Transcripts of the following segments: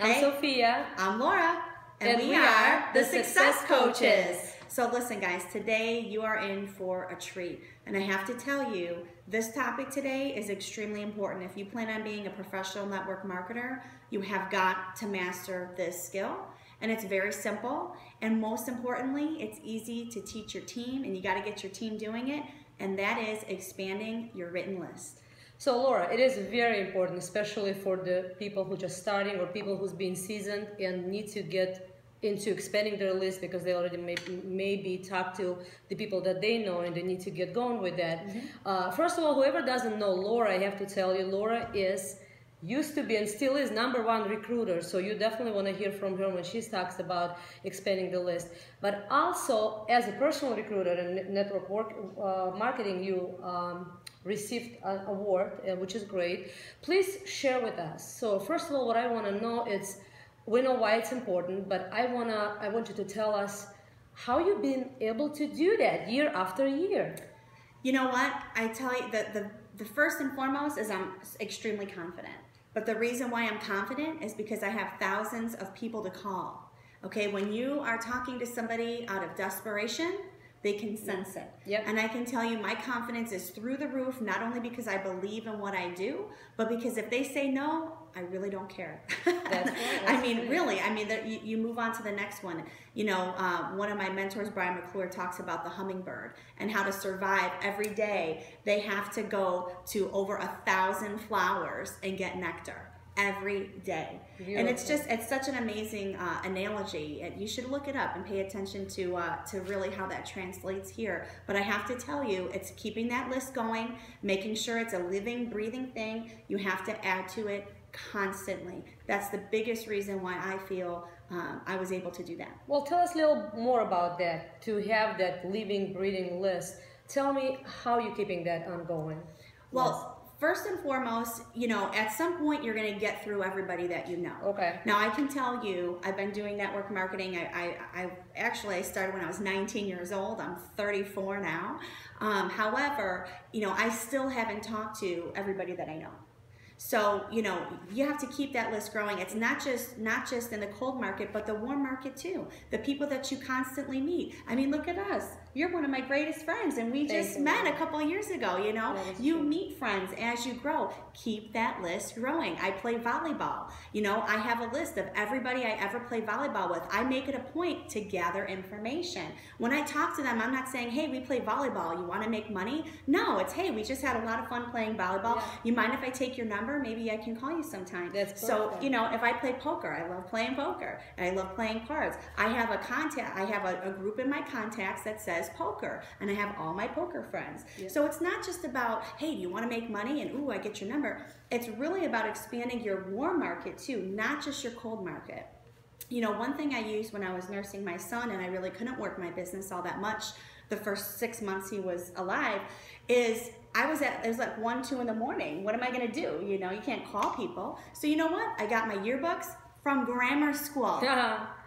I'm Sophia. I'm Laura. And we are the Success Coaches. So listen guys, today you are in for a treat. And I have to tell you, this topic today is extremely important. If you plan on being a professional network marketer, you have got to master this skill. And it's very simple. And most importantly, it's easy to teach your team, and you got to get your team doing it. And that is expanding your written list. So Laura, it is very important, especially for the people who just starting or people who's been seasoned and need to get into expanding their list because they already maybe talk to the people that they know and they need to get going with that. First of all, whoever doesn't know Laura, I have to tell you, Laura used to be and still is #1 recruiter, so you definitely want to hear from her when she talks about expanding the list. But also, as a personal recruiter and network marketing, you received an award, which is great. Please share with us. So first of all, what I want to know is, we know why it's important, but I want you to tell us how you've been able to do that year after year. You know what? I tell you that the first and foremost is I'm extremely confident. But the reason why I'm confident is because I have thousands of people to call. Okay, when you are talking to somebody out of desperation, they can sense it. Yep. And I can tell you my confidence is through the roof, not only because I believe in what I do, but because if they say no, I really don't care. That's I mean, really, I mean, you move on to the next one. You know, one of my mentors, Brian McClure, talks about the hummingbird and how to survive every day. They have to go to over 1,000 flowers and get nectar every day. Beautiful. And it's such an amazing analogy, and you should look it up and pay attention to really how that translates here. But I have to tell you, it's keeping that list going, making sure it's a living, breathing thing. You have to add to it constantly. That's the biggest reason why I feel I was able to do that. Well, tell us a little more about that, to have that living, breathing list. Tell me how you're keeping that ongoing. Well, first and foremost, you know, at some point you're going to get through everybody that you know. Okay. Now I can tell you, I've been doing network marketing. I actually started when I was 19 years old. I'm 34 now. However, you know, I still haven't talked to everybody that I know. So, you know, you have to keep that list growing. It's not just in the cold market, but the warm market too. The people that you constantly meet. I mean, look at us. You're one of my greatest friends, and we just met a couple of years ago, you know. You meet friends as you grow. Keep that list growing. I play volleyball. You know, I have a list of everybody I ever play volleyball with. I make it a point to gather information. When I talk to them, I'm not saying, hey, we play volleyball. You want to make money? No, it's, hey, we just had a lot of fun playing volleyball. Yeah. You mind if I take your number? Maybe I can call you sometime. That's so, you know, if I play poker, I love playing poker. And I love playing cards. I have a group in my contacts that says poker, and I have all my poker friends. Yeah. So it's not just about, hey, do you want to make money? And ooh, I get your number. It's really about expanding your warm market too, not just your cold market. You know, one thing I used when I was nursing my son, and I really couldn't work my business all that much the first 6 months he was alive, is it was like 1, 2 in the morning. What am I going to do? You know, you can't call people. So you know what? I got my yearbooks from grammar school.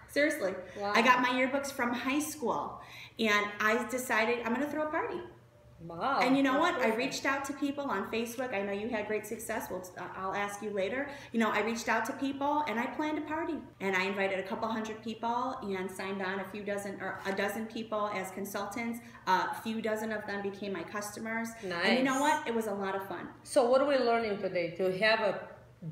Seriously. Wow. I got my yearbooks from high school, and I decided I'm going to throw a party. Wow. And you know what? I reached out to people on Facebook. I know you had great success. I'll ask you later. You know, I reached out to people and I planned a party. And I invited a couple hundred people and signed on a dozen people as consultants. A few dozen of them became my customers. Nice. And you know what? It was a lot of fun. So what are we learning today? To have a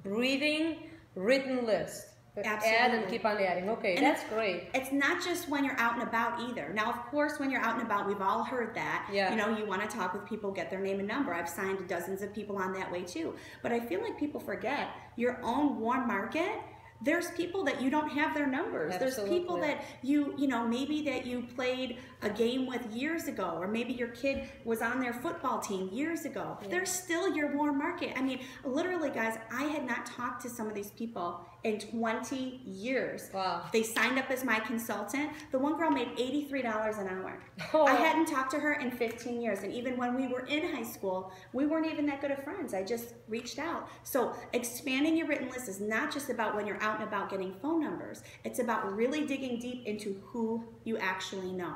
breathing, written list. Absolutely. Add and keep on adding. Okay, and that's great. It's not just when you're out and about either. Now, of course, when you're out and about, we've all heard that. Yeah. You know, you want to talk with people, get their name and number. I've signed dozens of people on that way too. But I feel like people forget your own warm market. There's people that you don't have their numbers. Absolutely. There's people that you know, maybe that you played a game with years ago, or maybe your kid was on their football team years ago. Yeah. They're still your warm market. I mean, literally, guys, I had not talked to some of these people in 20 years. Wow. They signed up as my consultant. The one girl made $83 an hour. Oh. I hadn't talked to her in 15 years. And even when we were in high school, we weren't even that good of friends. I just reached out. So expanding your written list is not just about when you're out and about getting phone numbers. It's about really digging deep into who you actually know.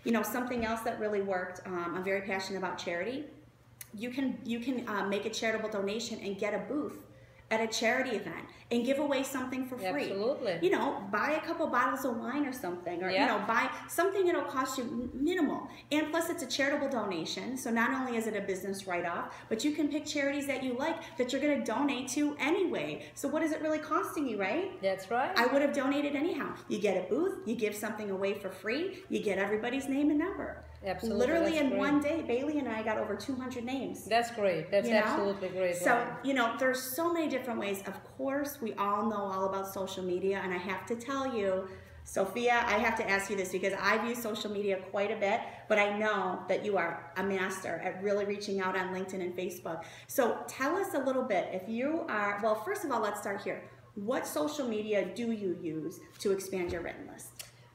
You know, something else that really worked, I'm very passionate about charity. You can make a charitable donation and get a booth at a charity event and give away something for free. Absolutely. You know, buy a couple bottles of wine or something, or you know, buy something that'll cost you minimal. And plus, it's a charitable donation. So not only is it a business write-off, but you can pick charities that you like that you're going to donate to anyway. So what is it really costing you, right? That's right. I would have donated anyhow. You get a booth, you give something away for free, you get everybody's name and number. Absolutely. Literally in one day, Bailey and I got over 200 names. That's great. That's absolutely great. So, you know, there's so many different ways. Of course, we all know all about social media, and I have to tell you, Sophia, I have to ask you this because I've used social media quite a bit, but I know that you are a master at really reaching out on LinkedIn and Facebook. So tell us a little bit, if you are, well, first of all, let's start here. What social media do you use to expand your written list?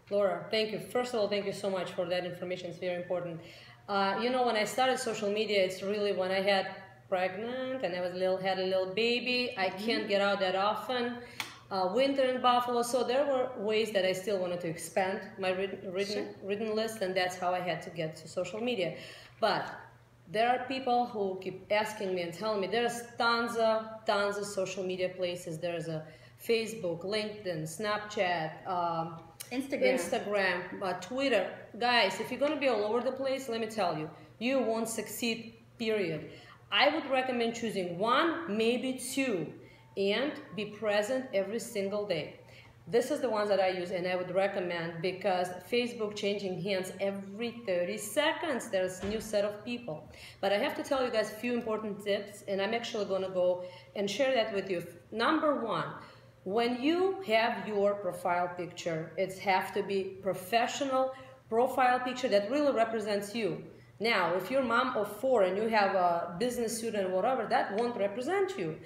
Laura, thank you. First of all, thank you so much for that information. It's very important. You know, when I started social media, it's really when I had pregnant and I was had a little baby. I can't get out that often. Winter in Buffalo, so there were ways that I still wanted to expand my written list, and that's how I had to get to social media. But there are people who keep asking me and telling me there's tons of social media places. There's a Facebook, LinkedIn, Snapchat, Instagram, Twitter. Guys, if you're going to be all over the place, let me tell you, you won't succeed, period. I would recommend choosing one, maybe two, and be present every single day. This is the ones that I use and I would recommend because Facebook changing hands every 30 seconds. There's a new set of people. But I have to tell you guys a few important tips, and I'm actually going to go and share that with you. Number one, when you have your profile picture, it has to be professional profile picture that really represents you. Now, if you're mom of 4 and you have a business suit and whatever, that won't represent you.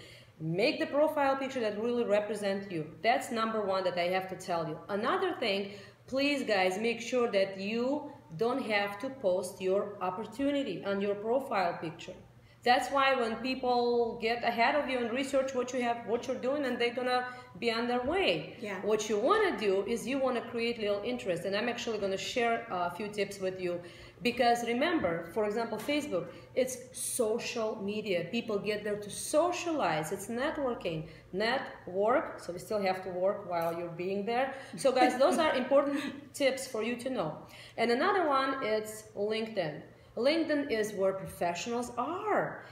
Make the profile picture that really represents you. That's number one that I have to tell you. Another thing, please guys, make sure that you don't have to post your opportunity on your profile picture. That's why when people get ahead of you and research what you have, what you're doing, and they're gonna be on their way. Yeah. What you wanna do is you wanna create little interest, and I'm actually gonna share a few tips with you. Because remember, for example, Facebook, it's social media. People get there to socialize. It's networking. Network, so we still have to work while you're being there. So guys, those are important tips for you to know. And another one is LinkedIn. LinkedIn is where professionals are.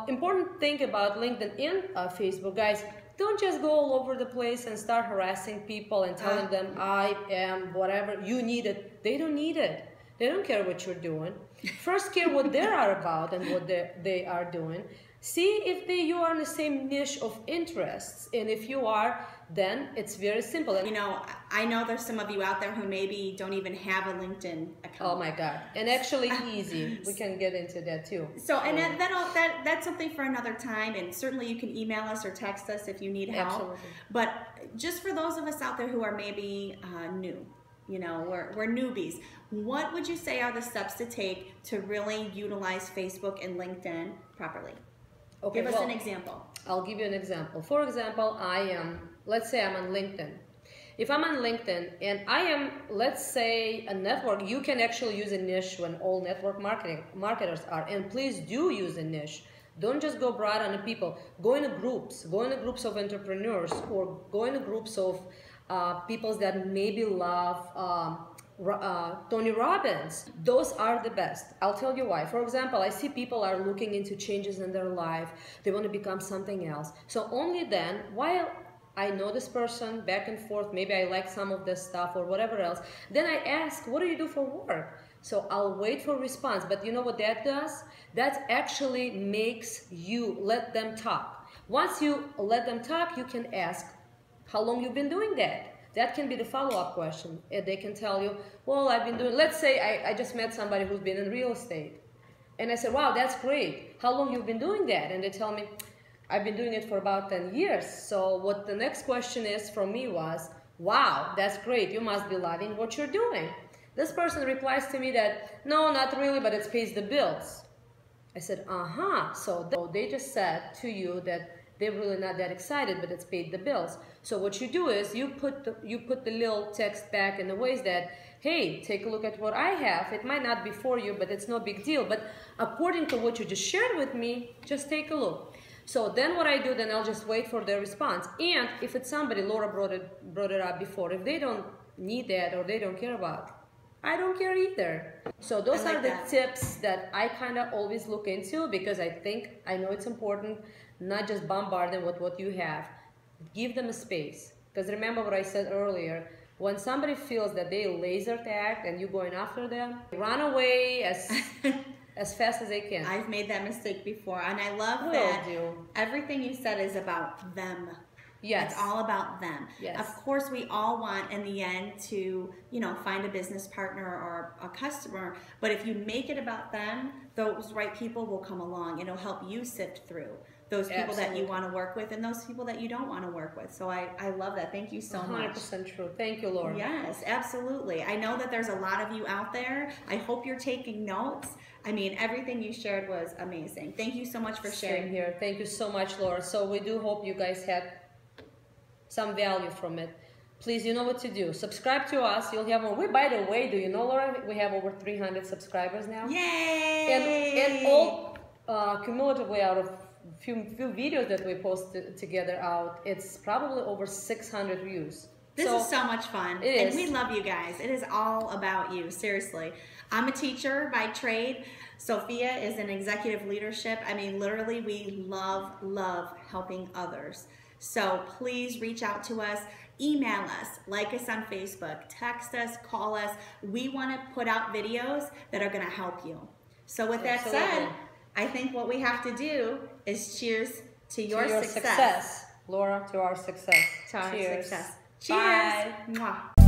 Important thing about LinkedIn and Facebook, guys, don't just go all over the place and start harassing people and telling them, I am whatever, you need it. They don't need it. They don't care what you're doing. First, care what they are about and what they are doing. See if you are in the same niche of interests. And if you are, then it's very simple. You know, I know there's some of you out there who maybe don't even have a LinkedIn account. Oh my God. And actually easy. We can get into that too. So, and that's something for another time. And certainly you can email us or text us if you need help. Absolutely. But just for those of us out there who are maybe new, you know, we're newbies. What would you say are the steps to take to really utilize Facebook and LinkedIn properly? Okay, give us an example. I'll give you an example. For example, let's say I'm on LinkedIn. If I'm on LinkedIn and I am, let's say, a network, you can actually use a niche when all network marketers are. And please do use a niche. Don't just go broad on the people. Go into groups. Go into groups of entrepreneurs or go into groups of people that maybe love Tony Robbins. Those are the best. I'll tell you why. For example, I see people are looking into changes in their life. They want to become something else. So only then, while I know this person back and forth, maybe I like some of this stuff or whatever else, then I ask, what do you do for work? So I'll wait for a response. But you know what that does? That actually makes you let them talk. Once you let them talk, you can ask, how long you've been doing that? That can be the follow-up question. They can tell you, well, I've been doing, let's say I just met somebody who's been in real estate. And I said, wow, that's great. How long you've been doing that? And they tell me, I've been doing it for about 10 years. So what the next question is from me was, wow, that's great. You must be loving what you're doing. This person replies to me that, no, not really, but it pays the bills. I said, so they just said to you that they're really not that excited, but it's paid the bills. So what you do is you put the little text back in the ways that, hey, take a look at what I have. It might not be for you, but it's no big deal. But according to what you just shared with me, just take a look. So then what I do, then I'll just wait for their response. And if it's somebody, Laura brought it up before, if they don't need that or they don't care about, I don't care either. So those are the tips that I kind of always look into, because I know it's important, not just bombard them with what you have. Give them a space. Because remember what I said earlier, when somebody feels that they laser tagged and you're going after them, run away as fast as they can. I've made that mistake before, and I love that everything you said is about them. Yes. It's all about them. Yes. Of course, we all want in the end to, find a business partner or a customer, but if you make it about them, those right people will come along. It'll help you sift through those people that you want to work with and those people that you don't want to work with. So I love that. Thank you so much. 100% true. Thank you, Laura. Yes, absolutely. I know that there's a lot of you out there. I hope you're taking notes. I mean, everything you shared was amazing. Thank you so much for sharing. Same here. Thank you so much, Laura. So we do hope you guys had some value from it. Please, you know what to do. Subscribe to us. You'll have more. By the way, do you know, Laura, we have over 300 subscribers now? Yay! And all cumulatively out of few videos that we posted together out, it's probably over 600 views. This is so much fun. It is. And we love you guys. It is all about you, seriously. I'm a teacher by trade. Sophia is in executive leadership. I mean, literally, we love helping others. So please reach out to us, email us, like us on Facebook, text us, call us. We want to put out videos that are going to help you. So with that said, I think what we have to do is cheers to your success. Laura, to our success. To our success. Cheers. Bye. Mwah.